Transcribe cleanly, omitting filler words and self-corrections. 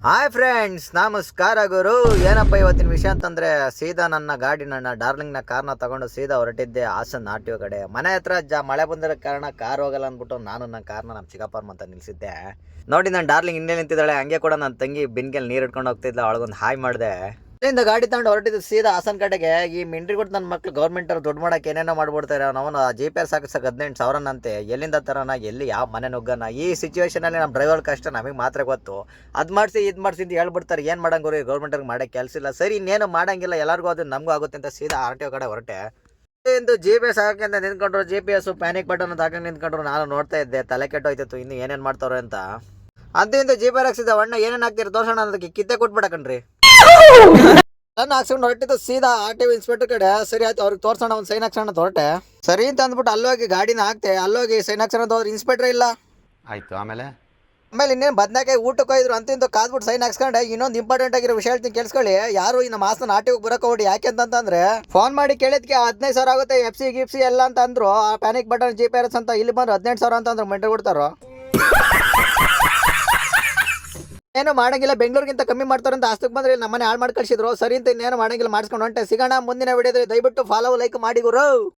Hi friends, ನಮಸ್ಕಾರ ಗುರು. ಏನಪ್ಪ ಇವತ್ತಿನ ವಿಷಯ ಅಂತಂದರೆ, ಸೀದಾ ನನ್ನ ಗಾಡಿ, ನನ್ನ ಡಾರ್ಲಿಂಗ್ನ ಕಾರ್ನ ತಗೊಂಡು ಸೀದಾ ಹೊರಟಿದ್ದೆ ಹಾಸನ್ ಆರ್ ಕಡೆ. ಮನೆ ಹತ್ರ ಮಳೆ ಬಂದಿರೋ ಕಾರಣ ಕಾರ್ ಹೋಗಲ್ಲ ಅಂದ್ಬಿಟ್ಟು ನಾನು ನನ್ನ ಕಾರ್ನ ನಮ್ಮ ಚಿಕ್ಕಪ್ಪರ ಅಂತ ನಿಲ್ಲಿಸಿದ್ದೆ. ನೋಡಿ, ನನ್ನ ಡಾರ್ಲಿಂಗ್ ಇನ್ನೇ ನಿಂತಿದ್ದಾಳೆ. ಹಂಗೆ ಕೂಡ ನನ್ನ ತಂಗಿ ಬಿನ್ಗೆಲ್ಲಿ ನೀರು ಇಟ್ಕೊಂಡು ಹೋಗ್ತಿದ್ಲ. ಅವಳಿಗೊಂದು ಹಾಯ್ ಮಾಡಿದೆ. ಇಲ್ಲಿಂದ ಗಾಡಿ ತಗೊಂಡು ಹೊರಟಿದ್ದು ಸೀದಾ ಹಾಸನ್ ಕಡೆಗೆ. ಈ ಮಿಂಟ್ರಿ ಕೊಟ್ಟು ನನ್ನ ಮಕ್ಳು ಗೌರ್ಮೆಂಟ್ ಅವ್ರು ದುಡ್ಡು ಮಾಡಕ್ಕೆ ಏನೇನೋ ಮಾಡ್ಬಿಡ್ತಾರೆ. ನಾವು GPS ಹಾಕಿಸಕ್ಕೆ 18,000 ಅಂತೆ. ಎಲ್ಲಿಂದ ತರೋಣ, ಎಲ್ಲಿ ಯಾವ ಮನೆ ನುಗ್ಗನ? ಈ ಸಿಚುವೇಶನಲ್ಲಿ ನಮ್ಮ ಡ್ರೈವರ್ ಕಷ್ಟ ನಮಗೆ ಮಾತ್ರ ಗೊತ್ತು. ಅದು ಮಾಡಿಸಿ ಇದು ಮಾಡಿಸಿ ಅಂತ ಹೇಳ್ಬಿಡ್ತಾರೆ. ಏನು ಮಾಡಂಗೋರು ಗೌರ್ಮೆಂಟ್ರಿಗೆ ಮಾಡೋಕ್ಕೆ ಕೆಲಸ ಇಲ್ಲ. ಸರಿ, ಇನ್ನೇನು ಮಾಡೋಂಗಿಲ್ಲ, ಎಲ್ಲರಿಗೂ ಅದು ನಮಗೂ ಆಗುತ್ತೆ ಅಂತ ಸೀದಾ RTO ಕಡೆ ಹೊರಟೆ. ಎಂದು GPS ಹಾಕಿ ಅಂತ ನಿಂತ್ಕೊಂಡ್ರು. GPS ಪ್ಯಾನಿಕ್ ಬಟನ್ ಅಂತ ಹಾಕಿ ನಿಂತ್ಕೊಂಡ್ರು. ನಾನು ನೋಡ್ತಾ ಇದ್ದೆ, ತಲೆ ಕೆಟ್ಟೋಯ್ತಿತ್ತು ಇನ್ನು ಏನೇನು ಮಾಡ್ತಾರೋ ಅಂತ. ಅದರಿಂದ GPS ಹಾಕ್ಸಿದ್ದೆ. ಅಣ್ಣ ಏನೇನು ಹಾಕ್ತೀರಿ ತೋರ್ಸೋಣ ಅನ್ನೋದಕ್ಕೆ ಕಿತ್ತೆ ಕೊಟ್ಬಿಡಕಣ್ರಿ. ನಾನು ಹಾಕ್ಸ್ಕೊಂಡು ಹೊರಟಿದ್ದು ಸೀದಾ RTO ಇನ್ಸ್ಪೆಕ್ಟರ್ ಕಡೆ. ಸರಿ ಆಯ್ತು, ಅವ್ರಿಗೆ ತೋರ್ಸೋಣ, ಒಂದು ಸೈನ್ ಹಾಕ್ಸೋಣ ಅಂತ ಹೊರಟೆ. ಸರಿ ಅಂತ ಅಂದ್ಬಿಟ್ಟು ಅಲ್ಲೋಗಿ ಗಾಡಿನ ಹಾಕ್ತೆ. ಅಲ್ಲೋಗಿ ಸೈನ್ ಹಾಕ್ಸೋಣ ಅಂತ ಹೋದ್ರೆ ಇನ್ಸ್ಪೆಕ್ಟರ್ ಇಲ್ಲ. ಆಯ್ತು. ಆಮೇಲೆ ಇನ್ನೇನು ಬದನೆಕಾಯಿ ಊಟಕ್ಕೆ ಹೋಯ್ರು. ಅಂತಿಂತ ಕಾದ್ಬಿಟ್ಟು ಸೈನ್ ಹಾಕ್ಸ್ಕೊಂಡೆ. ಇನ್ನೊಂದು ಇಂಪಾರ್ಟೆಂಟ್ ಆಗಿರೋ ವಿಷಯ ಹೇಳ್ತೀನಿ, ಕೇಳಿಸ್ಕೊಳ್ಳಿ. ಯಾರು ಈ ನಮ್ಮ ಹಾಸನ RTO ಬರೋಕೆ ಹೋಗಿ. ಯಾಕೆ ಅಂತಂದ್ರೆ, ಫೋನ್ ಮಾಡಿ ಕೇಳಿದ್ಕೆ 15,000 ಆಗುತ್ತೆ, FC ಗಿಫ್ಸಿ ಎಲ್ಲ ಅಂತ ಅಂದ್ರು. ಆ ಪ್ಯಾನಿಕ್ ಬಟನ್ GPS ಅಂತ. ಇಲ್ಲಿ ಬಂದ್ರು 18,000 ಅಂತ ಅಂದ್ರು. ಮೆಂಟರ್ ಕೊಡ್ತಾರೋ ಏನು ಮಾಡಂಗಿಲ್ಲ, ಬೆಂಗಳೂರಿಗಿಂತ ಕಮ್ಮಿ ಮಾಡ್ತಾರೆ ಅಂತ. ಅಷ್ಟಕ್ಕೆ ಬಂದ್ರೆ ನಮ್ಮನೆ ಹಾಳು ಮಾಡಿ ಕಳಿಸಿದ್ರು. ಸರಿ ಅಂತ ಇನ್ನೇನು ಮಾಡಂಗಿಲ್ಲ, ಮಾಡಿಸ್ಕೊಂಡು ಹೊಂಟೆ. ಸಿಗೋಣ ಮುಂದಿನ ವಿಡಿಯೋದಲ್ಲಿ. ದಯವಿಟ್ಟು ಫಾಲೋ ಲೈಕ್ ಮಾಡಿ ಗುರು.